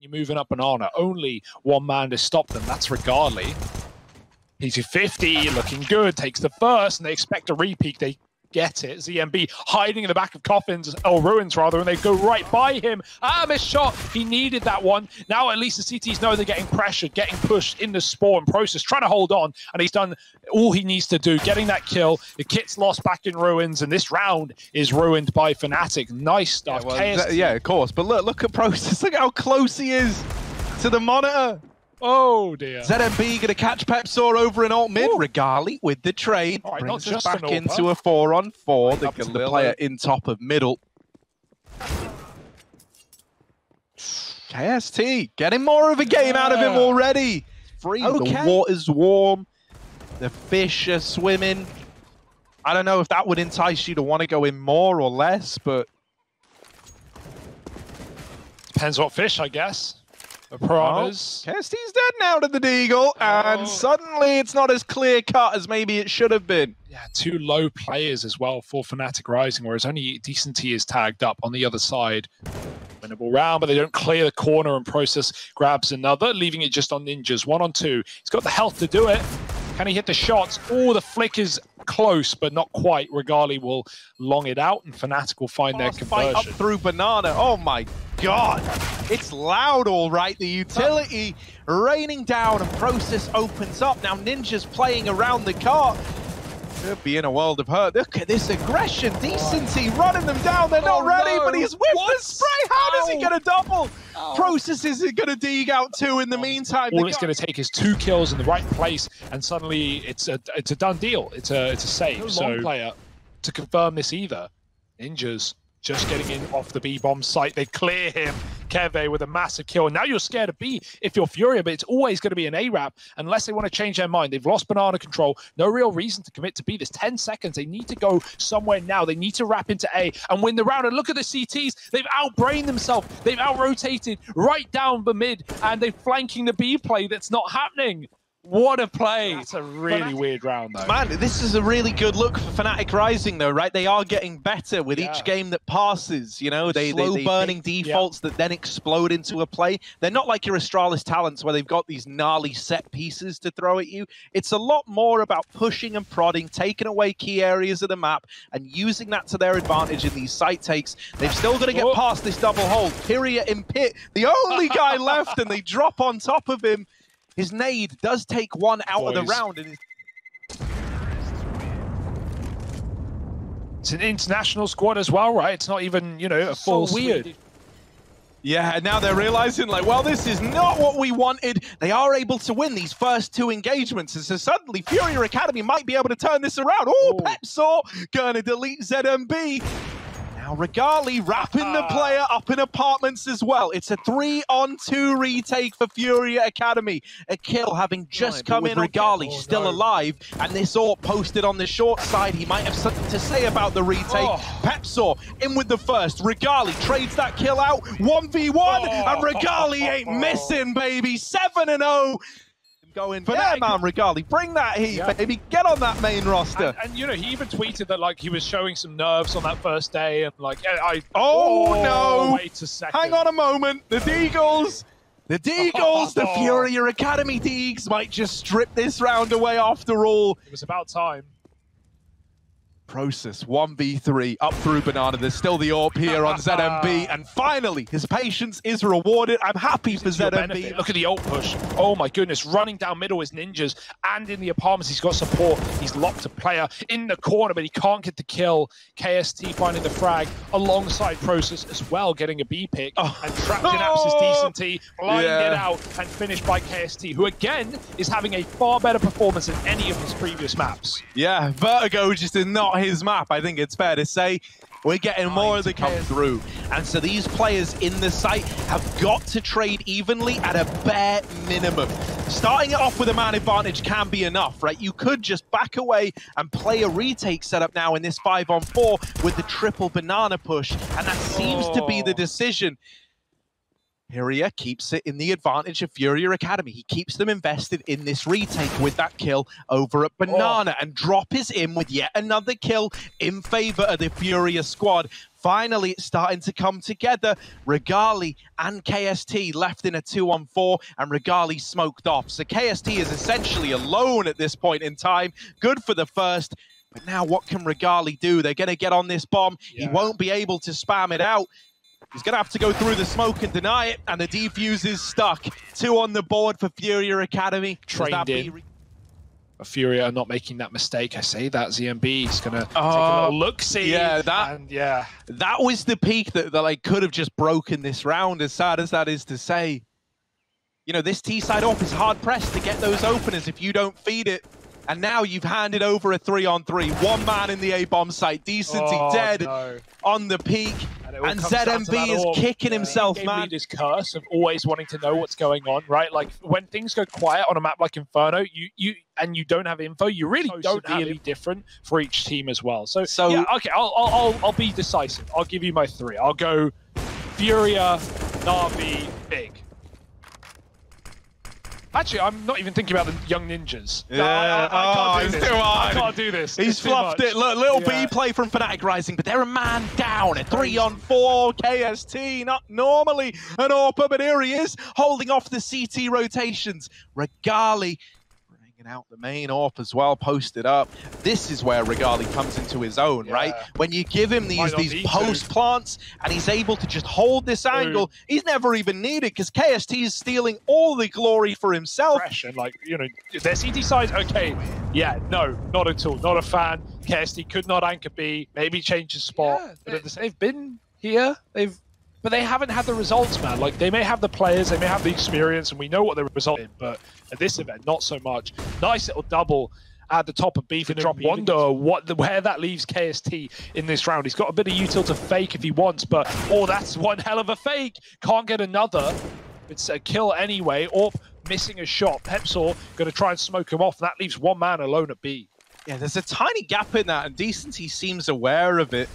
You're moving up Banana. Only one man to stop them. That's HiGHLiGHTS. P250 looking good. Takes the first, and they expect a repeat. They get it. ZMB hiding in the back of Coffins, or Ruins rather, and they go right by him. Missed shot. He needed that one. Now at least the CTs know they're getting pressured, getting pushed in the spawn process, trying to hold on, and he's done all he needs to do, getting that kill. The kit's lost back in Ruins, and this round is ruined by Fnatic. Nice stuff. Yeah, of course. But look at Process. Look how close he is to the monitor. Oh dear. ZMB gonna catch Pepsaw over in alt mid. HiGHLiGHTS with the trade. Right, brings us back into a 4-on-4. They kill the player in top of middle. KST getting more of a game out of him already. Free. Okay. The water's warm. The fish are swimming. I don't know if that would entice you to want to go in more or less, but depends what fish, I guess. The piranhas. KST's dead now to the Deagle, and suddenly it's not as clear cut as maybe it should have been. Yeah, two low players as well for Fnatic Rising, whereas only Decent T is tagged up on the other side. Winnable round, but they don't clear the corner, and Process grabs another, leaving it just on Ninjas. 1-on-2. He's got the health to do it. Can he hit the shots? Oh, the flick is close, but not quite. HiGHLiGHTS will long it out, and Fnatic will find their conversion. Fight up through Banana. Oh my god. It's loud, all right. The utility raining down, and Process opens up. Now Ninja's playing around the cart. Could be in a world of hurt. Look at this aggression. Decency running them down. They're not ready, but he's whipped the spray. How does he get a double? Process is going to dig out two in the meantime. All it's going to take is 2 kills in the right place, and suddenly it's a done deal. It's a save. No long player to confirm this either. Ninjas just getting in off the B-bomb site. They clear him. Keve with a massive kill. And now you're scared of B if you're Furia, but it's always going to be an A-Wrap unless they want to change their mind. They've lost Banana control. No real reason to commit to B. There's 10 seconds. They need to go somewhere now. They need to wrap into A and win the round. And look at the CTs. They've outbrained themselves. They've out-rotated right down the mid, and they're flanking the B play that's not happening. What a play. It's a really weird round, though. Man, this is a really good look for Fnatic Rising, though, right? They are getting better with each game that passes, you know? They slow-burning defaults that then explode into a play. They're not like your Astralis Talents, where they've got these gnarly set pieces to throw at you. It's a lot more about pushing and prodding, taking away key areas of the map, and using that to their advantage in these site takes. They've still got to get past this double hold. Furia in pit, the only guy left, and they drop on top of him. His nade does take one out of the round. And it's an international squad as well, right? It's not even, you know, a full weird. Yeah, and now they're realizing, like, well, this is not what we wanted. They are able to win these first 2 engagements, and so suddenly Furia Academy might be able to turn this around. Oh, Pepsaw gonna delete ZMB. Now HiGHLiGHTS wrapping the player up in apartments as well. It's a 3-on-2 retake for Furia Academy. A kill having just come in. HiGHLiGHTS still alive, and this AWP posted on the short side. He might have something to say about the retake. Pepsaw in with the first. HiGHLiGHTS trades that kill out. 1v1, and HiGHLiGHTS ain't missing, baby. 7-0. Going for that, man, HiGHLiGHTS. Bring that heat, baby. Get on that main roster. And, you know, he even tweeted that, like, he was showing some nerves on that first day, and, like, no! Wait a second. Hang on a moment. The Deagles, the Furia Academy Deags might just strip this round away after all. It was about time. Process 1v3 up through Banana. There's still the AWP here on ZMB, and finally his patience is rewarded. I'm happy for ZMB. Look at the ult push. Oh my goodness, running down middle is Ninjas, and in the apartments he's got support. He's locked a player in the corner, but he can't get the kill. KST finding the frag alongside Process as well, getting a B pick, and trapped in Apps' Decent T, blinded out, and finished by KST, who again is having a far better performance than any of his previous maps. Yeah, Vertigo just is not his map, I think it's fair to say. We're getting more of the come through. And so these players in the site have got to trade evenly at a bare minimum. Starting it off with a man advantage can be enough, right? You could just back away and play a retake setup now in this 5-on-4 with the triple banana push, and that seems to be the decision. Furia keeps it in the advantage of Furia Academy. He keeps them invested in this retake with that kill over at Banana. And Drop is in with yet another kill in favor of the Furia squad. finally it's starting to come together. HiGHLiGHTS and KST left in a 2-on-4, and HiGHLiGHTS smoked off. So KST is essentially alone at this point in time. Good for the first, but now what can HiGHLiGHTS do? They're going to get on this bomb. Yeah. He won't be able to spam it out. He's going to have to go through the smoke and deny it, and the defuse is stuck. 2 on the board for Furia Academy. Trained in. Furia are not making that mistake. I say that ZMB is going to take a little look-see. Yeah, that was the peak that like could have just broken this round, as sad as that is to say. You know, this T-side off is hard-pressed to get those openers if you don't feed it. And now you've handed over a 3-on-3. One man in the A-bomb site. Decency dead on the peak. And ZMB is kicking himself, man. Leader's curse of always wanting to know what's going on, right? Like, when things go quiet on a map like Inferno, you don't have info, you really don't have it different for each team as well. So yeah, okay, I'll be decisive. I'll give you my 3. I'll go Furia, Na'Vi, Big. Actually, I'm not even thinking about the young ninjas. Yeah. I can't do this. He's fluffed it. Look, little B play from Fnatic Rising, but they're a man down. A 3-on-4. KST, not normally an AWPer, but here he is, holding off the CT rotations. HiGHLiGHTS out the main AWP as well, posted up. This is where HiGHLiGHTS comes into his own, right? When you give him these post plants and he's able to just hold this angle, he's never even needed because KST is stealing all the glory for himself. Fresh and like, you know, their CT size, okay, yeah, no, not at all, not a fan. KST could not anchor B, maybe change his spot, but they've been here, but they haven't had the results, man. Like, they may have the players, they may have the experience, and we know what the result is, but at this event, not so much. Nice little double at the top of B for drop. Wonder where that leaves KST in this round. He's got a bit of util to fake if he wants, but, that's one hell of a fake. Can't get another. It's a kill anyway, or missing a shot. Pepsor going to try and smoke him off. That leaves one man alone at B. Yeah, there's a tiny gap in that, and Decency seems aware of it.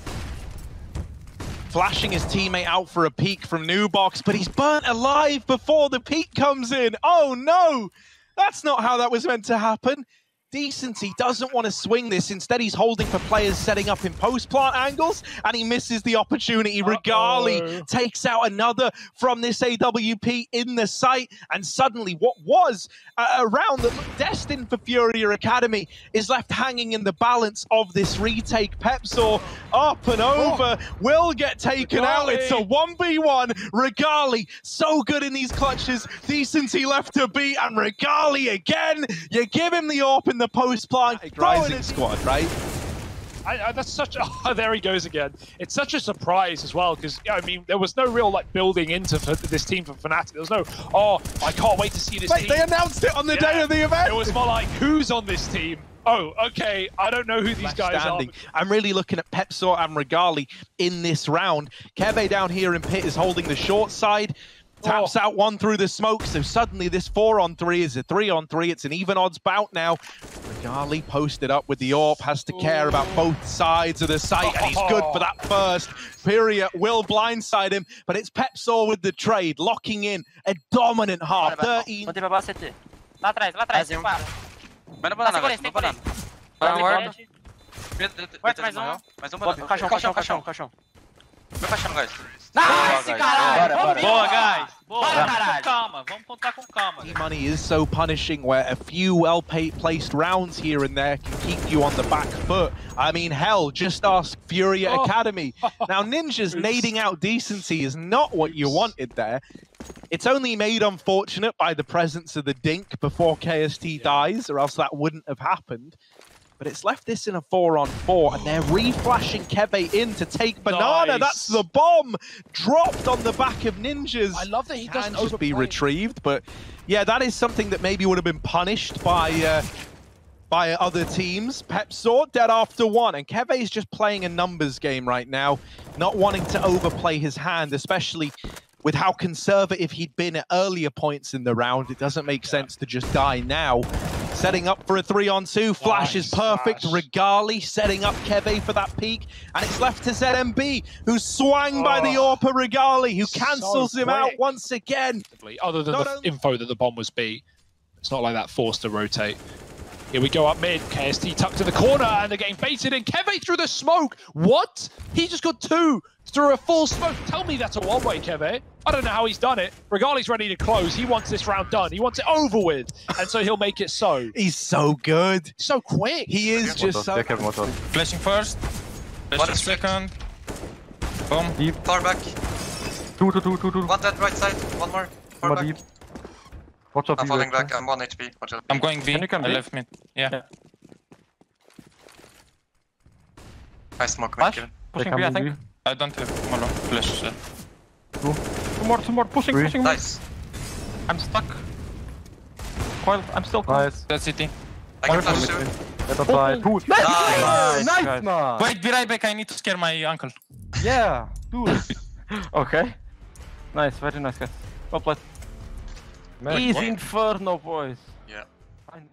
Flashing his teammate out for a peek from Nubox, but he's burnt alive before the peek comes in. Oh no! That's not how that was meant to happen. Decency doesn't want to swing this. Instead, he's holding for players setting up in post-plant angles, and he misses the opportunity. HiGHLiGHTS takes out another from this AWP in the site, and suddenly what was a round that looked destined for Furia Academy is left hanging in the balance of this retake. Pepsor up and over, will get taken out. It's a 1v1. HiGHLiGHTS so good in these clutches. Decency left to beat, and HiGHLiGHTS again. You give him the AWP in the post-plant Rising squad, right? That's such a... there he goes again. It's such a surprise as well, because, I mean, there was no real, like, building into this team for Fnatic. There was no, I can't wait to see this team. They announced it on the day of the event! It was more like, who's on this team? Oh, okay, I don't know who these guys are. I'm really looking at Pepsor and HiGHLiGHTS in this round. Keve down here in pit is holding the short side. Taps out one through the smoke, so suddenly this 4-on-3 is a 3-on-3. It's an even odds bout now. HiGHLiGHTS posted up with the AWP, has to care about both sides of the site, and he's good for that first. Furia will blindside him, but it's Pepsor with the trade, locking in a dominant half. 13. Lá atrás, vai no banana, vai no banana. Vai morto. Mais um banana. Caixão. Meu caixão, guys. Nice, caralho! Boa, guys! Boa, calma, vamos contar com calma. Money is so punishing where a few well-placed rounds here and there can keep you on the back foot. I mean, hell, just ask Furia Academy. Now, Ninja's nading out Decency is not what you wanted there. It's only made unfortunate by the presence of the Dink before KST dies, or else that wouldn't have happened. But it's left this in a 4-on-4, and they're re-flashing Keve in to take Banana. Nice. That's the bomb dropped on the back of Ninjas. I love that he doesn't just be retrieved, but yeah, that is something that maybe would have been punished by other teams. Pepsor dead after one, and Keve is just playing a numbers game right now, not wanting to overplay his hand, especially with how conservative he'd been at earlier points in the round. It doesn't make sense to just die now. Setting up for a 3-on-2. Flash is perfect. HiGHLiGHTS setting up Keve for that peek. And it's left to ZMB, who's swung by the AWPer HiGHLiGHTS, who cancels him out once again. Other than the info that the bomb was B, it's not like that forced to rotate. Here we go up mid. KST tucked in the corner, and they're getting baited in. Keve through the smoke. What? He just got 2 through a full smoke. Tell me that's a one-way, Keve. I don't know how he's done it. Regali's ready to close. He wants this round done. He wants it over with, and so he'll make it so. He's so good. So quick. He is just so... Flashing first. Flashing second. Boom. Deep. Far back. Two. One dead right side. One more. Far back. Deep. Watch out. I'm falling back. I'm 1 HP. Watch out. I'm going B. Can you come I B? left mid. Yeah. I smoke Flash? mid. Pushing B, I think. I don't have Molo. Flash. Two more. Pushing more. Nice. I'm stuck. Coil. I'm still coiled. Nice. That's CT. I can flash too. Let us die. Two. Nice. Nice, man. Wait, be right back. I need to scare my uncle. Yeah. Dude. Okay. Nice, very nice, guys. Well played. Man, Easy what? Inferno, boys. Yeah. Finally.